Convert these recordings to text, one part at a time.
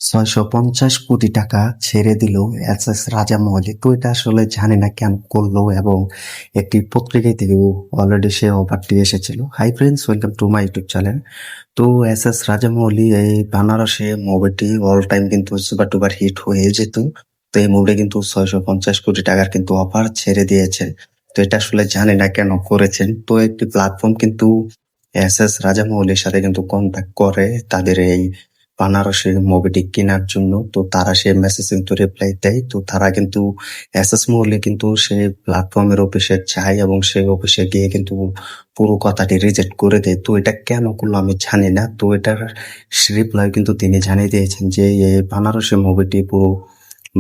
৬৫০ কোটি টাকা ছেড়ে দিল এস রাজামৌলি। তো এটা আসলে জানি না কেন করলো, এবং একটি পত্রিকায় থেকেও অলরেডি সে অফারটি এসেছিল। Hi friends, welcome to my YouTube channel. তো এস রাজামৌলি এই বানারসে মুভিটি অল টাইম কিন্তু সুপার ডুপার হিট হয়ে যেত। তো এই মুভিটি কিন্তু ৬৫০ কোটি টাকার কিন্তু অফার ছেড়ে দিয়েছেন। তো এটা আসলে জানি না কেন করেছেন। তো একটি প্ল্যাটফর্ম কিন্তু এস রাজামৌলির সাথে কিন্তু কন্ট্যাক্ট করে তাদের এই বানারসের মুভিটি কেনার জন্য। তো তারা সে মেসেজ কিন্তু রিপ্লাই দেয়। তো তারা কিন্তু এস মৌলি কিন্তু সেই প্ল্যাটফর্মের অফিসে যায়, এবং সেই অফিসে গিয়ে কিন্তু পুরো কথাটি রিজেক্ট করে দেয়। তো এটা কেন করলো আমি জানি না। তো এটার রিপ্লাই কিন্তু তিনি জানিয়ে দিয়েছেন যে এই বানারসের মুভিটি পুরো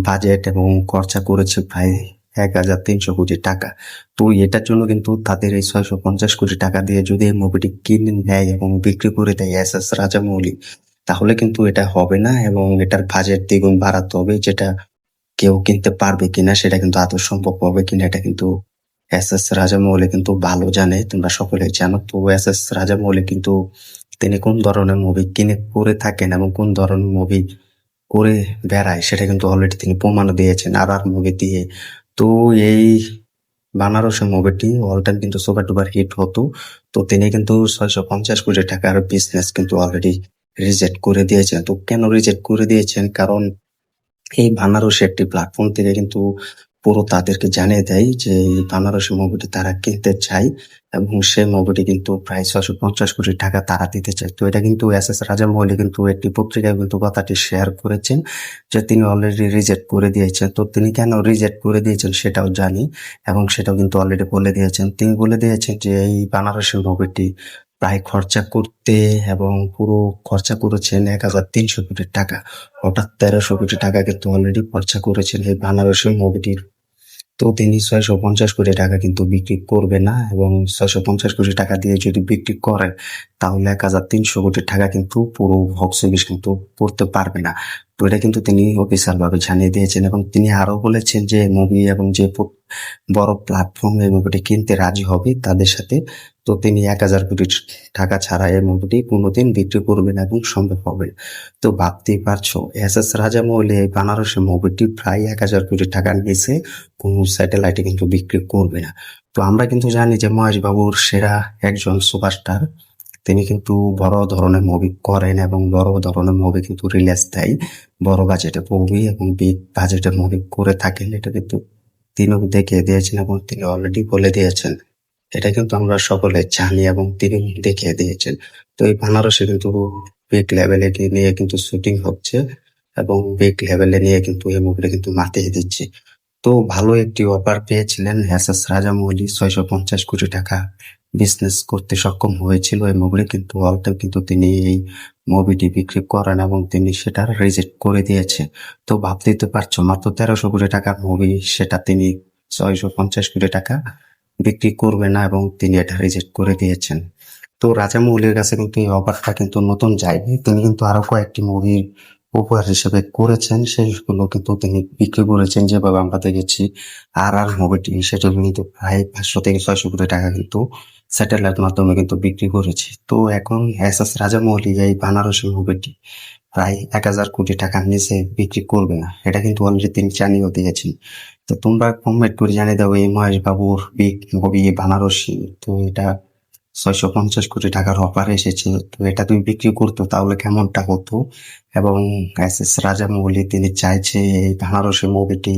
বাজেট এবং খরচা করেছে প্রায় ১,৩০০ কোটি টাকা। তো এটার জন্য কিন্তু তাদের এই ৬৫০ কোটি টাকা দিয়ে যদি এই মুভিটি কিনে নেয় এবং বিক্রি করে দেয় এস রাজামৌলি, তাহলে কিন্তু এটা হবে না, এবং এটার বাজেট দ্বিগুণ বাড়াতে হবে। যেটা কেউ কিনতে পারবে কিনা, সেটা কিন্তু আদৌ সম্ভব হবে কিনা, এটা কিন্তু এস রাজামৌলি কিন্তু ভালো জানে, তোমরা সকলে জানো। তো এস রাজামৌলি কিন্তু তিনি কোন ধরনের মুভি কিনে করে থাকেন এবং কোন ধরনের মুভি করে বেড়ায়, সেটা কিন্তু অলরেডি তিনি প্রমাণও দিয়েছেন আর আর মুভি দিয়ে। তো এই বানারসের মুভিটি অল টাইম কিন্তু সুপার ডুপার হিট হতো। তো তিনি কিন্তু ৬৫০ কোটি টাকার বিজনেস কিন্তু অলরেডি রিজেক্ট করে দিয়েছেন। তো কেন রিজেক্ট করে দিয়েছেন? কারণ এই বানারসি একটি প্ল্যাটফর্ম থেকে কিন্তু পুরো তাদেরকে জানিয়ে দেয় যে এই বানারসি মুভিটি তারা কিনতে চায়, এবং সেই মুভিটি কিন্তু প্রায় ৬৫০ কোটি টাকা তারা দিতে চায়। তো এটা কিন্তু এস রাজামৌলি কিন্তু একটি পত্রিকায় কিন্তু কথাটি শেয়ার করেছেন যে তিনি অলরেডি রিজেক্ট করে দিয়েছেন। তো তিনি কেন রিজেক্ট করে দিয়েছেন সেটাও জানি, এবং সেটাও কিন্তু অলরেডি বলে দিয়েছেন। তিনি বলে দিয়েছেন যে এই বানারসি মুভিটি প্রায় খরচা করতে, এবং পুরো খরচা করেছেন ১,৩০০ কোটি টাকা। হঠাৎ ১৩০০ কোটি টাকা কিন্তু অলরেডি খরচা করেছেন এই বানারসি মুভিটির। তো তিনি ৬৫০ কোটি টাকা কিন্তু বিক্রি করবে না, এবং ৬৫০ কোটি টাকা দিয়ে যদি বিক্রি করে, তাহলে ১,৩০০ কোটি টাকা কিন্তু পুরো বক্স অফিস কিন্তু করতে পারবে না। তো এটা কিন্তু তিনি অফিসিয়াল ভাবে জানিয়ে দিয়েছেন, এবং তিনি আরো বলেছেন যে মুভি এবং যে বড় প্ল্যাটফর্ম এই মুভিটি কিনতে রাজি হবে তাদের সাথে, তো তিনি ১,০০০ কোটি টাকা ছাড়া এই মুভিটি কোনোদিন বিক্রি করবেন এবং সম্ভব হবে। তো ভাবতেই পারছো, এস রাজামৌলি এই বানারসি মুভিটি প্রায় ১,০০০ কোটি টাকার নিচে কোনো স্যাটেলাইটে কিন্তু বিক্রি করবে না। তো আমরা কিন্তু জানি যে মহেশ বাবুর সেরা একজন সুপারস্টার, তিনি কিন্তু বড় ধরনের মুভি করেন এবং বড় ধরনের মুভি কিন্তু রিলিজ দেয়। বড় বাজেটের মুভি এবং বিগ বাজেটের মুভি করে থাকেন, এটা কিন্তু তিনিও দেখিয়ে দিয়েছেন এবং তিনি অলরেডি বলে দিয়েছেন। এটা কিন্তু আমরা সকলে জানি এবং তিনি দেখিয়ে দিয়েছেন। তো এই বানারসে কিন্তু বিগ লেভেলে নিয়ে কিন্তু শুটিং হচ্ছে, এবং বিগ লেভেলে নিয়ে কিন্তু এই মুভিটা কিন্তু মাতিয়ে দিচ্ছে। তো ভালো একটি অফার পেয়েছিলেন এস রাজামৌলি, ৬৫০ কোটি টাকা বিজনেস করতে সক্ষম হয়েছিল এই মুভিটি, কিন্তু অল টাইম কিন্তু তিনি এই মুভিটি বিক্রি করেন এবং তিনি সেটা রিজেক্ট করে দিয়েছে। তো ভাবতেই তো পারছো, মাত্র ১৩০০ কোটি টাকার মুভি, সেটা তিনি ৬৫০ কোটি টাকা বিক্রি করবে না, এবং তিনি এটা রিজেক্ট করে দিয়েছেন। তো রাজামৌলির কাছে কিন্তু এই অফারটা কিন্তু নতুন যায়নি, তিনি কিন্তু আরো কয়েকটি মুভি উপহার হিসেবে করেছেন, সেগুলো কিন্তু তিনি বিক্রি করেছেন। যেভাবে আমরা দেখেছি আর আর মুভিটি, সেটা কিন্তু প্রায় ৫০০ থেকে ৬০০ কোটি টাকা কিন্তু স্যাটেলাইট মাধ্যমে কিন্তু বিক্রি করেছে। তো এখন এস রাজামৌলি এই বানারসি মুভিটি প্রায় ১,০০০ কোটি টাকার নিচে বিক্রি করবে না, এটা কিন্তু অলরেডি তিনি জানিয়েও দিয়েছেন। তো তোমরা কমেন্ট করে জানিয়ে দাও এই মহেশ বাবুর বিগ মুভি বানারসি, তো এটা ৬৫০ কোটি টাকার অফার এসেছে, তো এটা তুমি বিক্রি করতো তাহলে কেমনটা হতো? এবং এস রাজামৌলি তিনি চাইছে এই বানারসি মুভিটি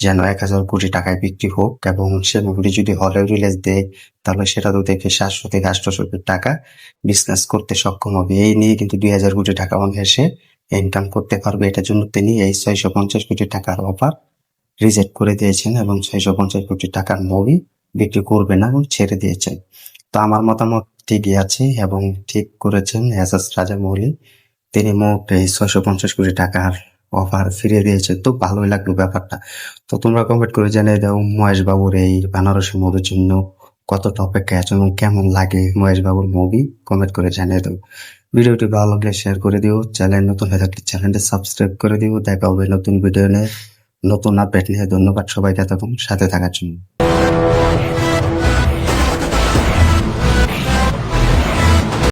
যেন ১,০০০ কোটি টাকায় বিক্রি হোক, এবং সে মুভিটি যদি হলে রিলিজ দেয়, তাহলে সেটা তো দেখে ৭০০ থেকে ৮০০ কোটি টাকা বিজনেস করতে সক্ষম হবে। এই নিয়ে কিন্তু ২,০০০ কোটি টাকা অনায়াসে ইনকাম করতে পারবে। এটার জন্য তিনি এই ৬৫০ কোটি টাকার অফার রিজেক্ট করে দিয়েছেন, এবং ৬৫০ কোটি টাকার মুভি বিক্রি করবে না এবং ছেড়ে দিয়েছেন। তো আমার মতামত ঠিকই আছে এবং ঠিক করেছেন এস রাজামৌলি, তিনি মোট এই ৬৫০ কোটি টাকার অফার ফিরিয়ে দিয়েছে। তো ভালোই লাগলো ব্যাপারটা। তো তোমরা কমেন্ট করে জানিয়ে দাও মহেশ বাবুর এই বানারসি মুভির জন্য কতটা অপেক্ষা আছে এবং কেমন লাগে মহেশ বাবুর মুভি, কমেন্ট করে জানিয়ে দাও। ভিডিওটি ভালো লাগলে শেয়ার করে দিও, চ্যানেল নতুন হয়ে থাকলে চ্যানেলটি সাবস্ক্রাইব করে দিও। দেখা হবে নতুন ভিডিও নিয়ে, নতুন আপডেট নিয়ে। ধন্যবাদ সবাইকে এতক্ষণ সাথে থাকার জন্য।